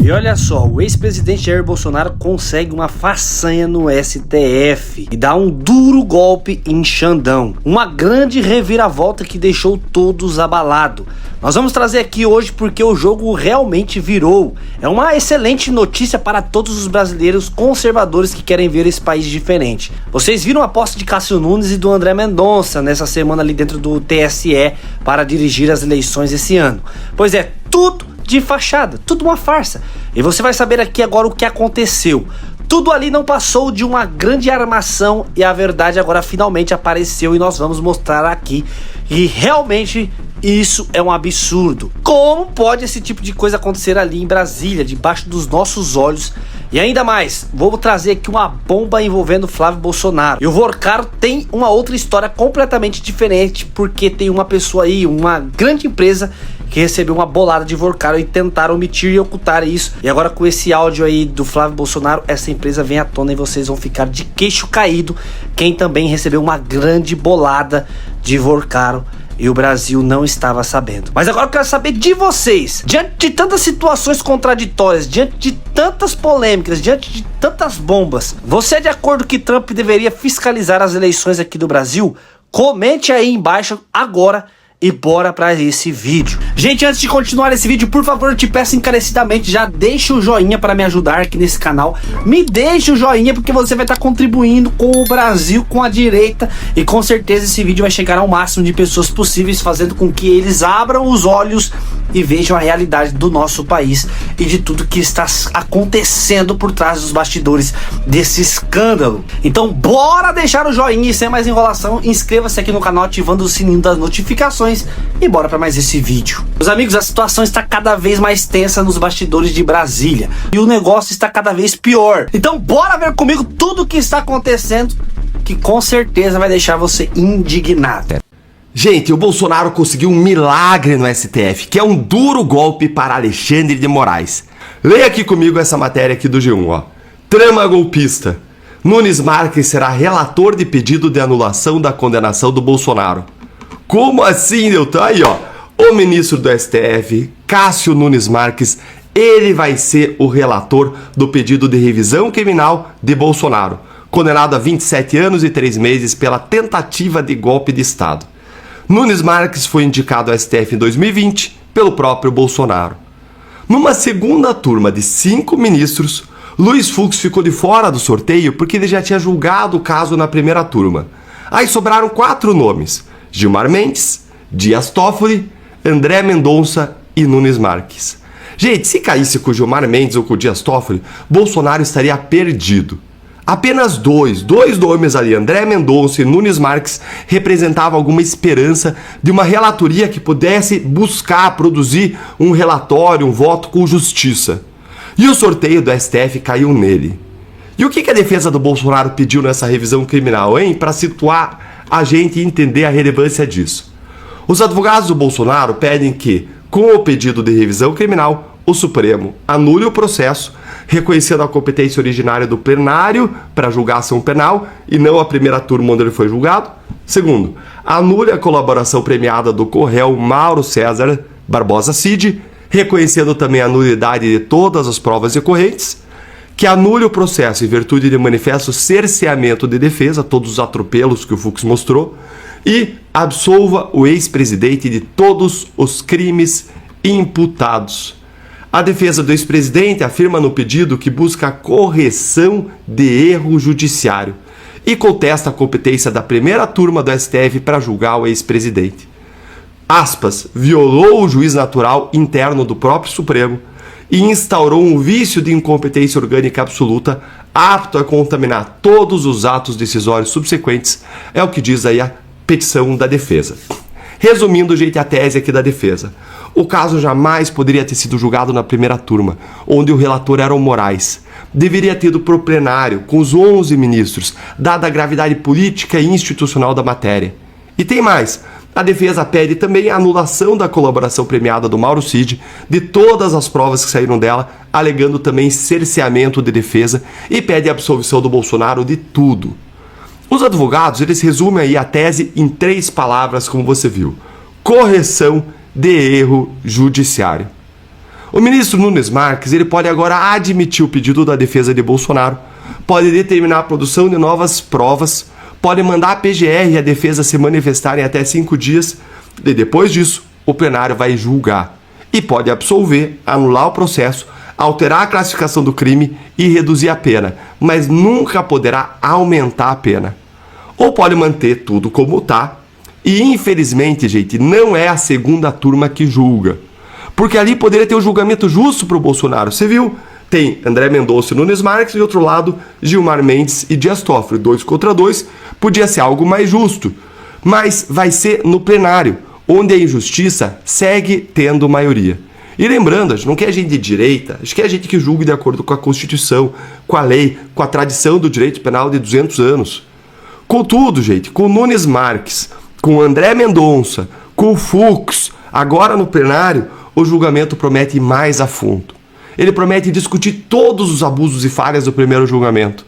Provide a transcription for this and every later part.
E olha só, o ex-presidente Jair Bolsonaro consegue uma façanha no STF e dá um duro golpe em Xandão. Uma grande reviravolta que deixou todos abalados. Nós vamos trazer aqui hoje porque o jogo realmente virou. É uma excelente notícia para todos os brasileiros conservadores que querem ver esse país diferente. Vocês viram a posse de Cássio Nunes e do André Mendonça nessa semana ali dentro do TSE para dirigir as eleições esse ano. Pois é, tudo de fachada, tudo uma farsa. E você vai saber aqui agora o que aconteceu. Tudo ali não passou de uma grande armação e a verdade agora finalmente apareceu e nós vamos mostrar aqui. E realmente isso é um absurdo. Como pode esse tipo de coisa acontecer ali em Brasília, debaixo dos nossos olhos? E ainda mais, vou trazer aqui uma bomba envolvendo Flávio Bolsonaro. E o Vorcaro tem uma outra história completamente diferente, porque tem uma pessoa aí, uma grande empresa que recebeu uma bolada de Vorcaro e tentaram omitir e ocultar isso. E agora com esse áudio aí do Flávio Bolsonaro, essa empresa vem à tona e vocês vão ficar de queixo caído. Quem também recebeu uma grande bolada de Vorcaro e o Brasil não estava sabendo. Mas agora eu quero saber de vocês. Diante de tantas situações contraditórias, diante de tantas polêmicas, diante de tantas bombas, você é de acordo que Trump deveria fiscalizar as eleições aqui do Brasil? Comente aí embaixo agora e bora pra esse vídeo. Gente, antes de continuar esse vídeo, por favor, eu te peço encarecidamente, já deixa o joinha para me ajudar aqui nesse canal. Me deixa o joinha porque você vai estar contribuindo com o Brasil, com a direita, e com certeza esse vídeo vai chegar ao máximo de pessoas possíveis, fazendo com que eles abram os olhos e vejam a realidade do nosso país e de tudo que está acontecendo por trás dos bastidores desse escândalo. Então bora deixar o joinha e sem mais enrolação, inscreva-se aqui no canal ativando o sininho das notificações e bora para mais esse vídeo. Meus amigos, a situação está cada vez mais tensa nos bastidores de Brasília e o negócio está cada vez pior. Então bora ver comigo tudo o que está acontecendo, que com certeza vai deixar você indignado. Gente, o Bolsonaro conseguiu um milagre no STF, que é um duro golpe para Alexandre de Moraes. Leia aqui comigo essa matéria aqui do G1, ó. Trama golpista. Nunes Marques será relator de pedido de anulação da condenação do Bolsonaro. Como assim, Nilton? Aí, ó. O ministro do STF, Cássio Nunes Marques, ele vai ser o relator do pedido de revisão criminal de Bolsonaro, condenado a 27 anos e 3 meses pela tentativa de golpe de Estado. Nunes Marques foi indicado ao STF em 2020 pelo próprio Bolsonaro. Numa segunda turma de 5 ministros, Luiz Fux ficou de fora do sorteio porque ele já tinha julgado o caso na primeira turma. Aí sobraram 4 nomes: Gilmar Mendes, Dias Toffoli, André Mendonça e Nunes Marques. Gente, se caísse com o Gilmar Mendes ou com o Dias Toffoli, Bolsonaro estaria perdido. Apenas dois nomes ali, André Mendonça e Nunes Marques, representavam alguma esperança de uma relatoria que pudesse buscar produzir um relatório, um voto com justiça. E o sorteio do STF caiu nele. E o que a defesa do Bolsonaro pediu nessa revisão criminal, hein? Para situar a gente e entender a relevância disso. Os advogados do Bolsonaro pedem que, com o pedido de revisão criminal, o Supremo anule o processo, reconhecendo a competência originária do plenário para julgar a ação penal e não a primeira turma onde ele foi julgado. Segundo, anule a colaboração premiada do co-réu Mauro César Barbosa Cid, reconhecendo também a nulidade de todas as provas decorrentes. Que anule o processo em virtude de manifesto cerceamento de defesa, todos os atropelos que o Fux mostrou, e absolva o ex-presidente de todos os crimes imputados. A defesa do ex-presidente afirma no pedido que busca a correção de erro judiciário e contesta a competência da primeira turma do STF para julgar o ex-presidente. Aspas, violou o juiz natural interno do próprio Supremo e instaurou um vício de incompetência orgânica absoluta apto a contaminar todos os atos decisórios subsequentes, é o que diz aí a petição da defesa. Resumindo, gente, a tese aqui da defesa. O caso jamais poderia ter sido julgado na primeira turma, onde o relator era o Moraes. Deveria ter ido para o plenário, com os 11 ministros, dada a gravidade política e institucional da matéria. E tem mais. A defesa pede também a anulação da colaboração premiada do Mauro Cid, de todas as provas que saíram dela, alegando também cerceamento de defesa, e pede a absolvição do Bolsonaro de tudo. Os advogados, eles resumem aí a tese em 3 palavras, como você viu: correção de erro judiciário. O ministro Nunes Marques, ele pode agora admitir o pedido da defesa de Bolsonaro, pode determinar a produção de novas provas, pode mandar a PGR e a defesa se manifestarem até 5 dias, e depois disso, o plenário vai julgar. E pode absolver, anular o processo, alterar a classificação do crime e reduzir a pena, mas nunca poderá aumentar a pena. Ou pode manter tudo como está, e infelizmente, gente, não é a segunda turma que julga. Porque ali poderia ter um julgamento justo para o Bolsonaro. Você viu? Tem André Mendonça e Nunes Marques, e do outro lado, Gilmar Mendes e Dias Toffoli. 2 contra 2, podia ser algo mais justo. Mas vai ser no plenário, onde a injustiça segue tendo maioria. E lembrando, a gente não quer gente de direita, a gente quer gente que julgue de acordo com a Constituição, com a lei, com a tradição do direito penal de 200 anos. Contudo, gente, com Nunes Marques, com André Mendonça, com o Fux, agora no plenário, o julgamento promete ir mais a fundo. Ele promete discutir todos os abusos e falhas do primeiro julgamento.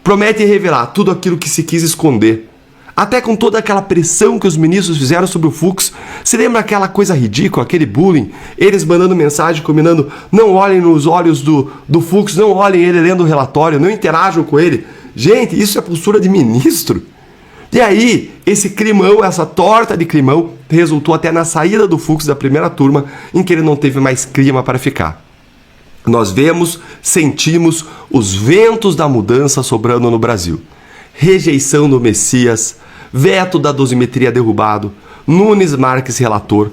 Promete revelar tudo aquilo que se quis esconder. Até com toda aquela pressão que os ministros fizeram sobre o Fux. Se lembra aquela coisa ridícula, aquele bullying? Eles mandando mensagem, combinando, não olhem nos olhos do Fux, não olhem ele lendo o relatório, não interajam com ele. Gente, isso é postura de ministro. E aí, esse climão, essa torta de climão, resultou até na saída do Fux da primeira turma, em que ele não teve mais clima para ficar. Nós vemos, sentimos os ventos da mudança sobrando no Brasil. Rejeição do Messias, veto da dosimetria derrubado, Nunes Marques relator.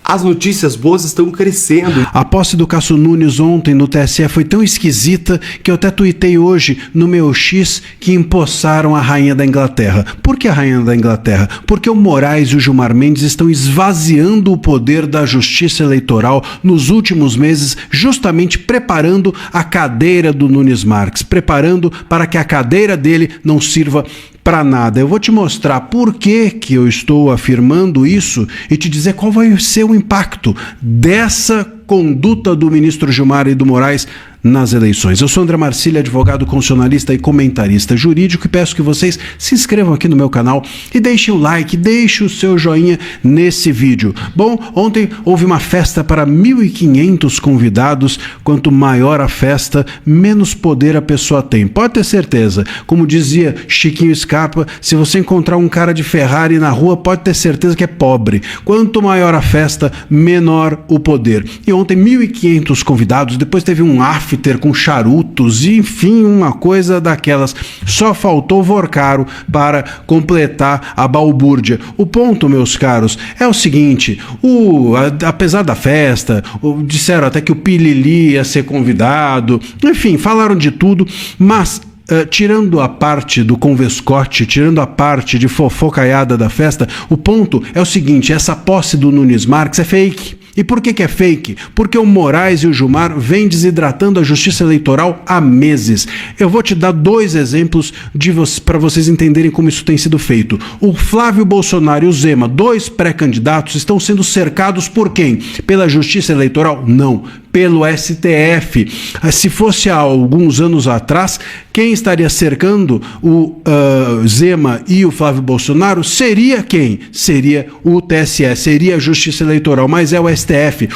As notícias boas estão crescendo. A posse do Cássio Nunes ontem no TSE foi tão esquisita que eu até tuitei hoje no meu X que empossaram a rainha da Inglaterra. Por que a rainha da Inglaterra? Porque o Moraes e o Gilmar Mendes estão esvaziando o poder da justiça eleitoral nos últimos meses, justamente preparando a cadeira do Nunes Marques, preparando para que a cadeira dele não sirva para nada. Eu vou te mostrar por que eu estou afirmando isso e te dizer qual vai ser o impacto dessa conduta do ministro Gilmar e do Moraes nas eleições. Eu sou André Marcílio, advogado constitucionalista e comentarista jurídico, e peço que vocês se inscrevam aqui no meu canal e deixem o like, deixem o seu joinha nesse vídeo. Bom, ontem houve uma festa para 1.500 convidados. Quanto maior a festa, menos poder a pessoa tem. Pode ter certeza. Como dizia Chiquinho Scarpa, se você encontrar um cara de Ferrari na rua, pode ter certeza que é pobre. Quanto maior a festa, menor o poder. E ontem 1.500 convidados, depois teve um after com charutos e enfim, uma coisa daquelas. Só faltou Vorcaro para completar a balbúrdia. O ponto, meus caros, é o seguinte: apesar da festa, disseram até que o Pilili ia ser convidado, enfim, falaram de tudo, mas tirando a parte do convescote, tirando a parte de fofocaiada da festa, o ponto é o seguinte: essa posse do Nunes Marques é fake. E por que é fake? Porque o Moraes e o Gilmar vêm desidratando a justiça eleitoral há meses. Eu vou te dar 2 exemplos para vocês entenderem como isso tem sido feito. O Flávio Bolsonaro e o Zema, 2 pré-candidatos, estão sendo cercados por quem? Pela justiça eleitoral? Não, pelo STF. Se fosse há alguns anos atrás, quem estaria cercando o Zema e o Flávio Bolsonaro seria quem? Seria o TSE, seria a justiça eleitoral, mas é o STF.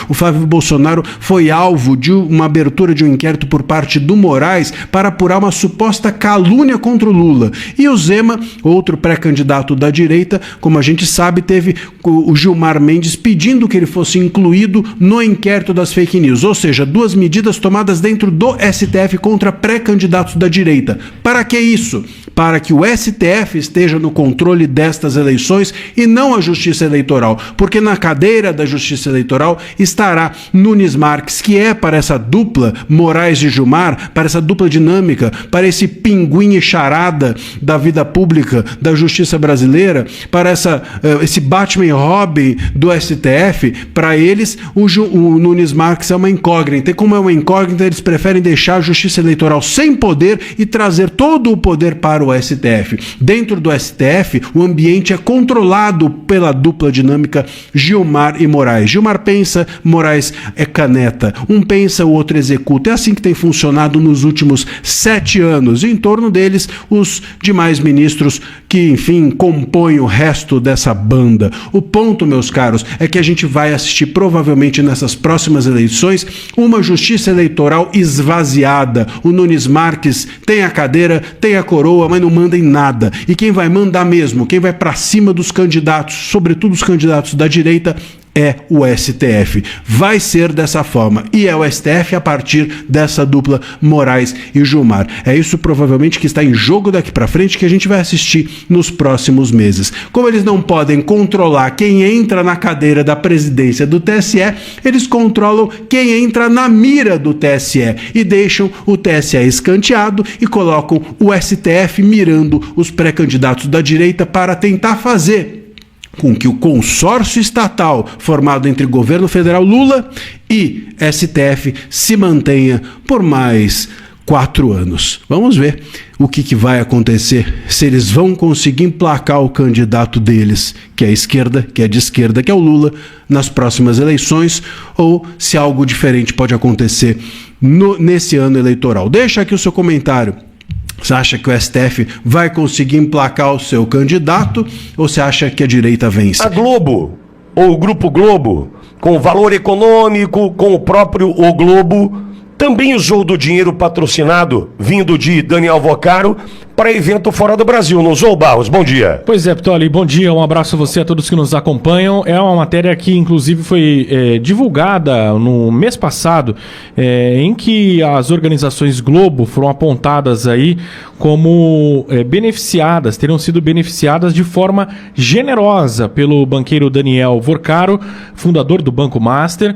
O Flávio Bolsonaro foi alvo de uma abertura de um inquérito por parte do Moraes para apurar uma suposta calúnia contra o Lula. E o Zema, outro pré-candidato da direita, como a gente sabe, teve o Gilmar Mendes pedindo que ele fosse incluído no inquérito das fake news. Ou seja, 2 medidas tomadas dentro do STF contra pré-candidatos da direita. Para que isso? Para que o STF esteja no controle destas eleições e não a Justiça Eleitoral. Porque na cadeira da Justiça Eleitoral estará Nunes Marques, que é para essa dupla Moraes e Gilmar, para essa dupla dinâmica, para esse pinguim e charada da vida pública, da justiça brasileira, para esse Batman e Robin do STF. Para eles, o Nunes Marques é uma incógnita. E como é uma incógnita, eles preferem deixar a Justiça Eleitoral sem poder e trazer todo o poder para o STF. Dentro do STF, o ambiente é controlado pela dupla dinâmica Gilmar e Moraes. Gilmar pensa, Moraes é caneta. Um pensa, o outro executa. É assim que tem funcionado nos últimos 7 anos. E em torno deles, os demais ministros que, enfim, compõem o resto dessa banda. O ponto, meus caros, é que a gente vai assistir provavelmente nessas próximas eleições uma justiça eleitoral esvaziada. O Nunes Marques tem a cadeira, tem a coroa, mas não manda em nada. E quem vai mandar mesmo, quem vai para cima dos candidatos, sobretudo os candidatos da direita, é o STF. Vai ser dessa forma. E é o STF a partir dessa dupla Moraes e Gilmar. É isso provavelmente que está em jogo daqui para frente que a gente vai assistir nos próximos meses. Como eles não podem controlar quem entra na cadeira da presidência do TSE, eles controlam quem entra na mira do TSE e deixam o TSE escanteado e colocam o STF mirando os pré-candidatos da direita para tentar fazer com que o consórcio estatal formado entre governo federal Lula e STF se mantenha por mais 4 anos. Vamos ver o que vai acontecer, se eles vão conseguir emplacar o candidato deles, que é a esquerda, que é de esquerda, que é o Lula, nas próximas eleições, ou se algo diferente pode acontecer nesse ano eleitoral. Deixa aqui o seu comentário. Você acha que o STF vai conseguir emplacar o seu candidato ou você acha que a direita vence? A Globo, ou o Grupo Globo, com o Valor Econômico, com o próprio O Globo, também usou do dinheiro patrocinado, vindo de Daniel Vocaro, para evento fora do Brasil. Não usou, Barros? Bom dia. Pois é, Ptolly, bom dia, um abraço a você, a todos que nos acompanham. É uma matéria que, inclusive, foi divulgada no mês passado, em que as organizações Globo foram apontadas aí como beneficiadas, teriam sido beneficiadas de forma generosa pelo banqueiro Daniel Vocaro, fundador do Banco Master,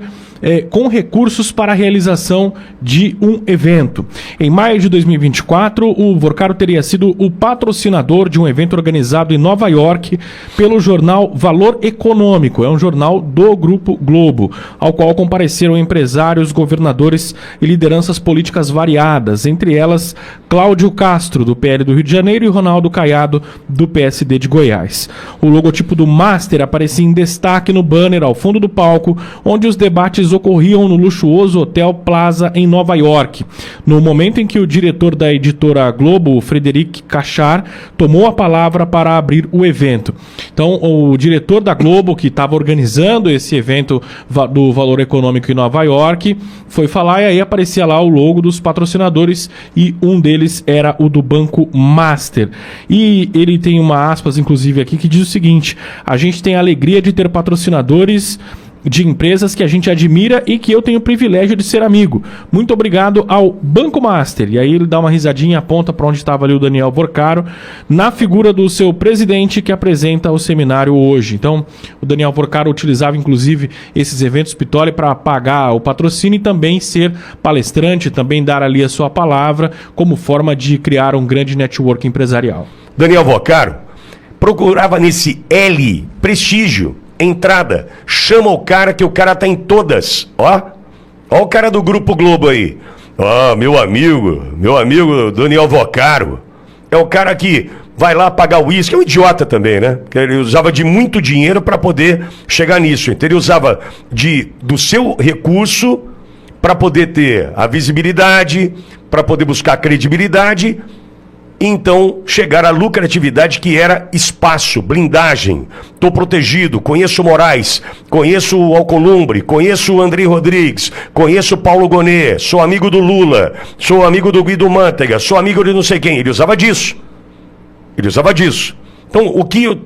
com recursos para a realização de um evento. Em maio de 2024, o Vocaro teria sido o patrocinador de um evento organizado em Nova York pelo jornal Valor Econômico, é um jornal do Grupo Globo, ao qual compareceram empresários, governadores e lideranças políticas variadas, entre elas Cláudio Castro, do PL do Rio de Janeiro, e Ronaldo Caiado, do PSD de Goiás. O logotipo do Master aparecia em destaque no banner ao fundo do palco, onde os debates ocorriam no luxuoso Hotel Plaza em Nova York. No momento em que o diretor da editora Globo, Frederic Cachar, tomou a palavra para abrir o evento. Então, o diretor da Globo, que estava organizando esse evento do Valor Econômico em Nova York, foi falar e aí aparecia lá o logo dos patrocinadores e um deles era o do Banco Master. E ele tem uma aspas, inclusive, aqui que diz o seguinte: a gente tem a alegria de ter patrocinadores de empresas que a gente admira e que eu tenho o privilégio de ser amigo. Muito obrigado ao Banco Master. E aí ele dá uma risadinha, aponta para onde estava ali o Daniel Vocaro, na figura do seu presidente que apresenta o seminário hoje. Então, o Daniel Vocaro utilizava inclusive esses eventos Ptolly para pagar o patrocínio e também ser palestrante, também dar ali a sua palavra como forma de criar um grande network empresarial. Daniel Vocaro procurava nesse L, prestígio, entrada, chama o cara que o cara tá em todas, ó o cara do Grupo Globo aí, meu amigo Daniel Vocaro, é o cara que vai lá pagar o uísque, é um idiota também, né, porque ele usava de muito dinheiro para poder chegar nisso, então ele usava do seu recurso para poder ter a visibilidade, para poder buscar a credibilidade, então chegar à lucratividade que era espaço, blindagem, estou protegido, conheço o Moraes, conheço o Alcolumbre, conheço o André Rodrigues, conheço o Paulo Gonet, sou amigo do Lula, sou amigo do Guido Mantega, sou amigo de não sei quem. Ele usava disso. Então,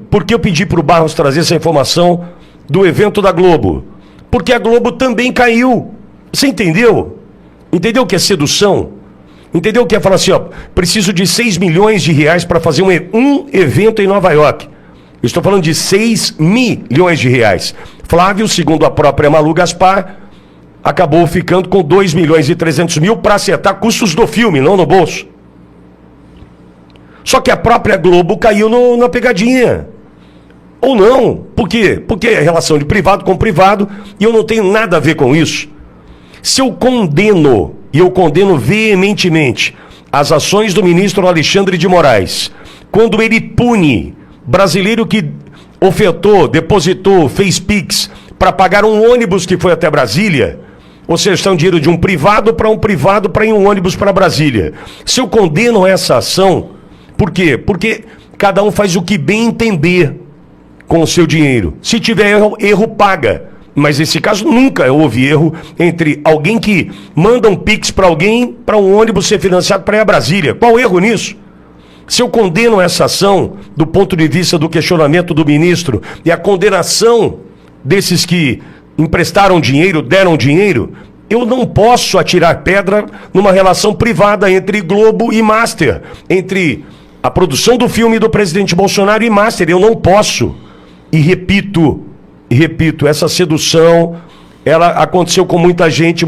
por que eu pedi para o Barros trazer essa informação do evento da Globo? Porque a Globo também caiu. Você entendeu? Entendeu o que é sedução? Entendeu o que é falar assim, preciso de 6 milhões de reais para fazer um evento em Nova York. Eu estou falando de 6 milhões de reais. Flávio, segundo a própria Malu Gaspar, acabou ficando com 2 milhões e 300 mil para acertar custos do filme, não no bolso. Só que a própria Globo caiu na pegadinha. Ou não. Por quê? Porque é relação de privado com privado e eu não tenho nada a ver com isso. Se eu condeno, e eu condeno veementemente, as ações do ministro Alexandre de Moraes, quando ele pune brasileiro que ofertou, depositou, fez Pix para pagar um ônibus que foi até Brasília, ou seja, está um dinheiro de um privado para ir um ônibus para Brasília. Se eu condeno essa ação, por quê? Porque cada um faz o que bem entender com o seu dinheiro. Se tiver erro paga. Mas nesse caso nunca houve erro entre alguém que manda um Pix para alguém, para um ônibus ser financiado para ir a Brasília. Qual o erro nisso? Se eu condeno essa ação do ponto de vista do questionamento do ministro e a condenação desses que emprestaram dinheiro, deram dinheiro, eu não posso atirar pedra numa relação privada entre Globo e Master, entre a produção do filme do presidente Bolsonaro e Master. Eu não posso. E repito, essa sedução, ela aconteceu com muita gente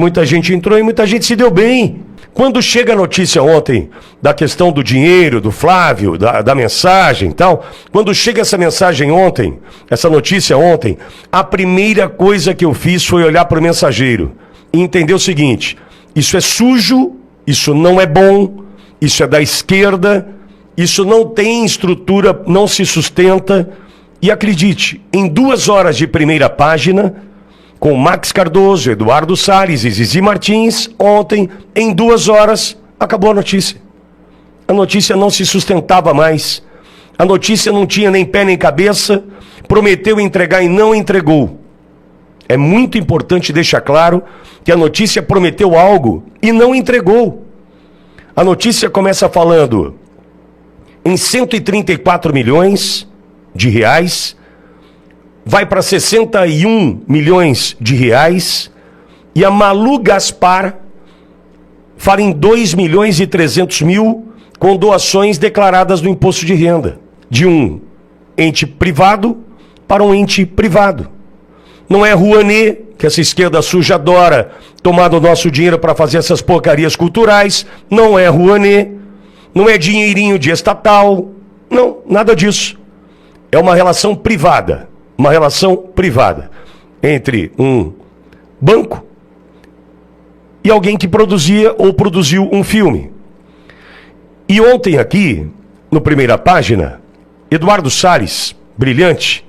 entrou e muita gente se deu bem. Quando chega a notícia ontem da questão do dinheiro, do Flávio, da mensagem e tal, quando chega essa mensagem ontem, essa notícia ontem, a primeira coisa que eu fiz foi olhar para o mensageiro e entender o seguinte: isso é sujo, isso não é bom, isso é da esquerda, isso não tem estrutura, não se sustenta. E acredite, em 2 horas de primeira página, com Max Cardoso, Eduardo Salles e Zizi Martins, ontem, em 2 horas, acabou a notícia. A notícia não se sustentava mais. A notícia não tinha nem pé nem cabeça, prometeu entregar e não entregou. É muito importante deixar claro que a notícia prometeu algo e não entregou. A notícia começa falando em 134 milhões de reais, vai para 61 milhões de reais, e a Malu Gaspar fala em 2 milhões e 300 mil com doações declaradas no imposto de renda, de um ente privado para um ente privado. Não é Rouanet, que essa esquerda suja adora tomar do nosso dinheiro para fazer essas porcarias culturais, não é Rouanet, não é dinheirinho de estatal, não, nada disso. É uma relação privada entre um banco e alguém que produzia ou produziu um filme. E ontem aqui, no Primeira Página, Eduardo Salles, brilhante,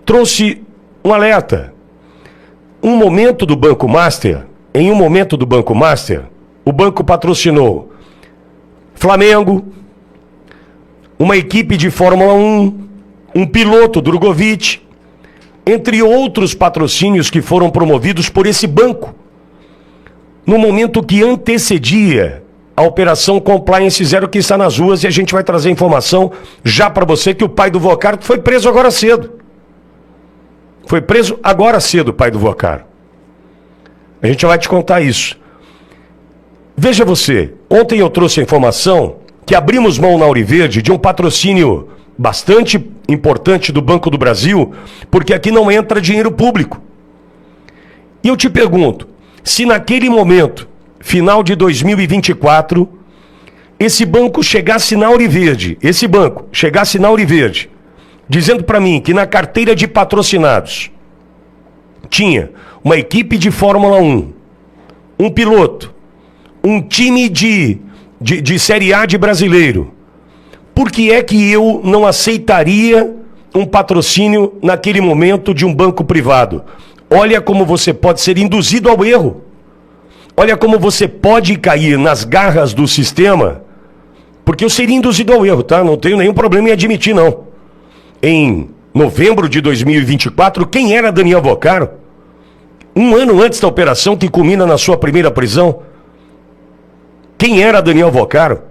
trouxe um alerta. Em um momento do Banco Master, o banco patrocinou Flamengo, uma equipe de Fórmula 1, um piloto, Drogovic, entre outros patrocínios que foram promovidos por esse banco, no momento que antecedia a Operação Compliance Zero, que está nas ruas, e a gente vai trazer informação já para você que o pai do Vocaro foi preso agora cedo. Foi preso agora cedo o pai do Vocaro. A gente vai te contar isso. Veja você, ontem eu trouxe a informação que abrimos mão na Auriverde de um patrocínio bastante importante do Banco do Brasil, porque aqui não entra dinheiro público. E eu te pergunto, se naquele momento, final de 2024, esse banco chegasse na Auriverde, dizendo para mim que na carteira de patrocinados tinha uma equipe de Fórmula 1, um piloto, um time de Série A de brasileiro, por que é que eu não aceitaria um patrocínio naquele momento de um banco privado? Olha como você pode ser induzido ao erro. Olha como você pode cair nas garras do sistema, porque eu seria induzido ao erro, tá? Não tenho nenhum problema em admitir, não. Em novembro de 2024, quem era Daniel Vocaro? Um ano antes da operação que culmina na sua primeira prisão. Quem era Daniel Vocaro?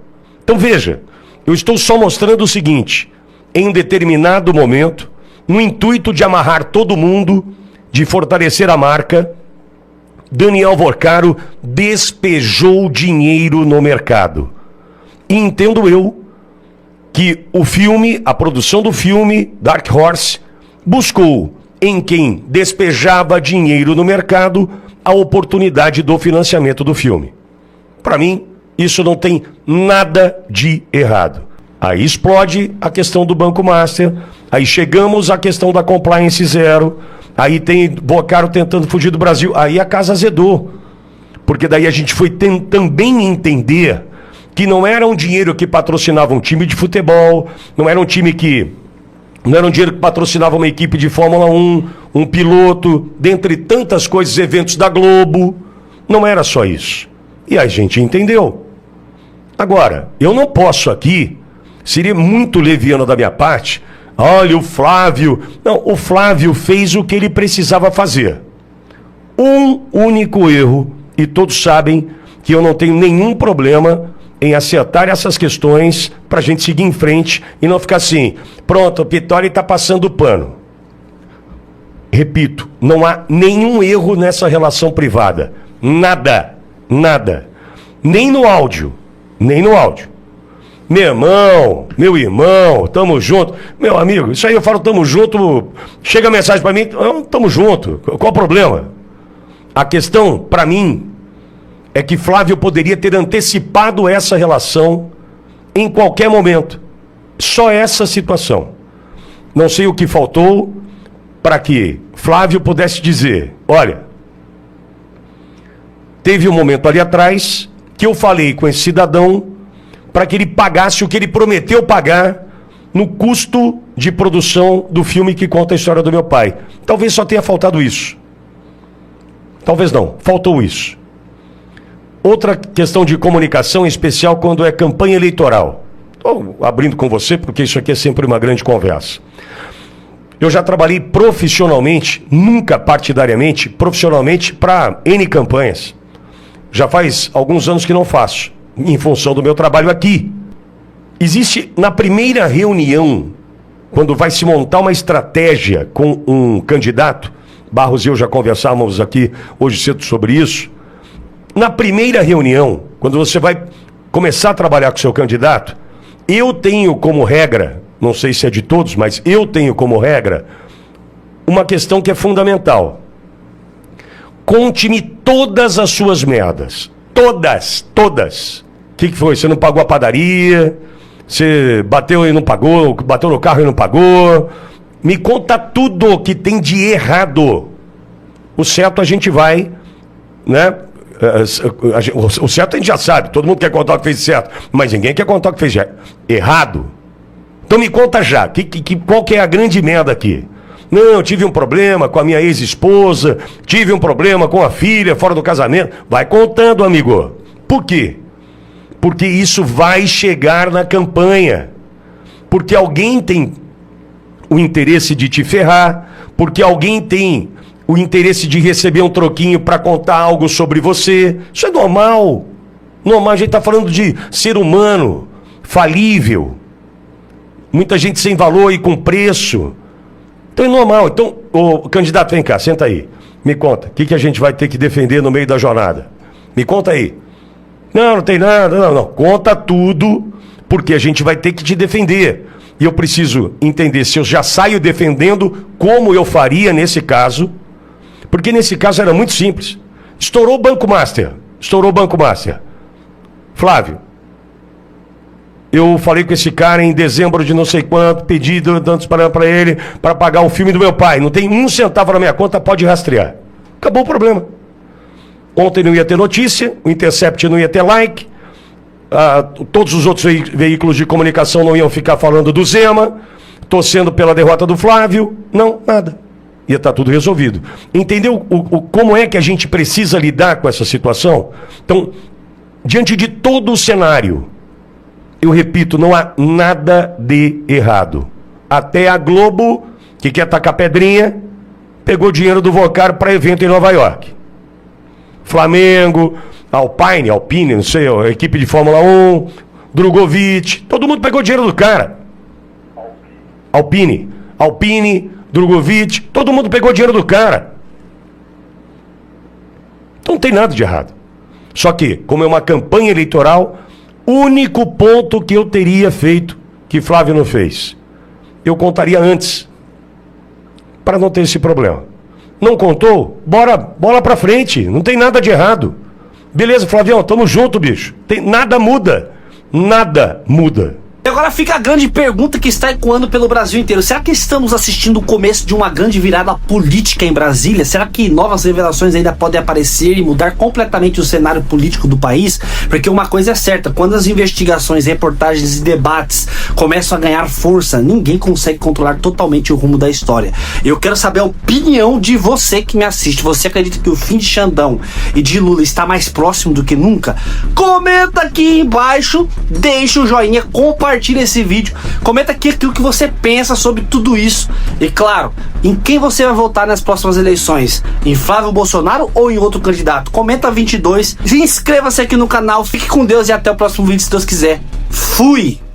Então veja, eu estou só mostrando o seguinte: em um determinado momento, no intuito de amarrar todo mundo, de fortalecer a marca, Daniel Vocaro despejou dinheiro no mercado. E entendo eu que o filme, a produção do filme, Dark Horse, buscou em quem despejava dinheiro no mercado a oportunidade do financiamento do filme. Para mim, isso não tem nada de errado. Aí explode a questão do Banco Master, aí chegamos à questão da Compliance Zero, aí tem Vocaro tentando fugir do Brasil, aí a casa azedou. Porque daí a gente foi também entender que não era um dinheiro que patrocinava um time de futebol, não era um dinheiro que patrocinava uma equipe de Fórmula 1, um piloto, dentre tantas coisas, eventos da Globo. Não era só isso. E a gente entendeu. Agora, eu não posso aqui, seria muito leviano da minha parte, olha o Flávio. Não, o Flávio fez o que ele precisava fazer. Um único erro, e todos sabem que eu não tenho nenhum problema em acertar essas questões para a gente seguir em frente e não ficar assim, pronto, o Pitoli está passando pano. Repito, não há nenhum erro nessa relação privada. Nada, nada. Nem no áudio. Meu irmão, tamo junto. Meu amigo, isso aí eu falo tamo junto, chega a mensagem para mim, tamo junto, qual o problema? A questão, para mim, é que Flávio poderia ter antecipado essa relação em qualquer momento. Só essa situação. Não sei o que faltou para que Flávio pudesse dizer, olha, teve um momento ali atrás que eu falei com esse cidadão para que ele pagasse o que ele prometeu pagar no custo de produção do filme que conta a história do meu pai. Talvez só tenha faltado isso. Talvez não, faltou isso. Outra questão de comunicação, em especial quando é campanha eleitoral. Estou abrindo com você, porque isso aqui é sempre uma grande conversa. Eu já trabalhei profissionalmente, nunca partidariamente, profissionalmente para N campanhas. Já faz alguns anos que não faço, em função do meu trabalho aqui. Existe, na primeira reunião, quando vai se montar uma estratégia com um candidato, Barros e eu já conversávamos aqui hoje cedo sobre isso. Na primeira reunião, quando você vai começar a trabalhar com o seu candidato, eu tenho como regra, não sei se é de todos, mas eu tenho como regra, uma questão que é fundamental. Conte-me todas as suas merdas. Todas. O que foi? Você não pagou a padaria? Você bateu e não pagou? Bateu no carro e não pagou? Me conta tudo que tem de errado. O certo a gente vai, né? O certo a gente já sabe, todo mundo quer contar o que fez certo, mas ninguém quer contar o que fez errado. Então me conta já, qual que é a grande merda aqui? Não, eu tive um problema com a minha ex-esposa, tive um problema com a filha fora do casamento. Vai contando, amigo. Por quê? Porque isso vai chegar na campanha. Porque alguém tem o interesse de te ferrar, porque alguém tem o interesse de receber um troquinho para contar algo sobre você. Isso é normal. Normal, a gente está falando de ser humano, falível. Muita gente sem valor e com preço. Então é normal. Então, o candidato, vem cá, senta aí. Me conta, o que a gente vai ter que defender no meio da jornada? Me conta aí. Não tem nada, não. Conta tudo, porque a gente vai ter que te defender. E eu preciso entender se eu já saio defendendo como eu faria nesse caso. Porque nesse caso era muito simples. Estourou o Banco Master. Flávio, eu falei com esse cara em dezembro de não sei quanto, pedi tantos para ele para pagar o filme do meu pai. Não tem um centavo na minha conta, pode rastrear. Acabou o problema. Ontem não ia ter notícia, o Intercept não ia ter like, todos os outros veículos de comunicação não iam ficar falando do Zema, torcendo pela derrota do Flávio. Não, nada. Ia estar tudo resolvido. Entendeu como é que a gente precisa lidar com essa situação? Então, diante de todo o cenário, eu repito, não há nada de errado. Até a Globo, que quer tacar pedrinha, pegou dinheiro do Vocar para evento em Nova York. Flamengo, Alpine, não sei, a equipe de Fórmula 1, Drogovic, todo mundo pegou dinheiro do cara. Alpine, Drogovic, todo mundo pegou dinheiro do cara. Então não tem nada de errado. Só que, como é uma campanha eleitoral, o único ponto que eu teria feito, que Flávio não fez, eu contaria antes, para não ter esse problema. Não contou? Bola pra frente, não tem nada de errado. Beleza, Flavião, tamo junto, bicho. Nada muda. E agora fica a grande pergunta que está ecoando pelo Brasil inteiro. Será que estamos assistindo o começo de uma grande virada política em Brasília? Será que novas revelações ainda podem aparecer e mudar completamente o cenário político do país? Porque uma coisa é certa, quando as investigações, reportagens e debates começam a ganhar força, ninguém consegue controlar totalmente o rumo da história. Eu quero saber a opinião de você que me assiste. Você acredita que o fim de Xandão e de Lula está mais próximo do que nunca? Comenta aqui embaixo, deixa o joinha, compartilha esse vídeo, comenta aqui aquilo que você pensa sobre tudo isso. E claro, em quem você vai votar nas próximas eleições? Em Flávio Bolsonaro ou em outro candidato? Comenta 22, inscreva-se aqui no canal, fique com Deus e até o próximo vídeo se Deus quiser. Fui!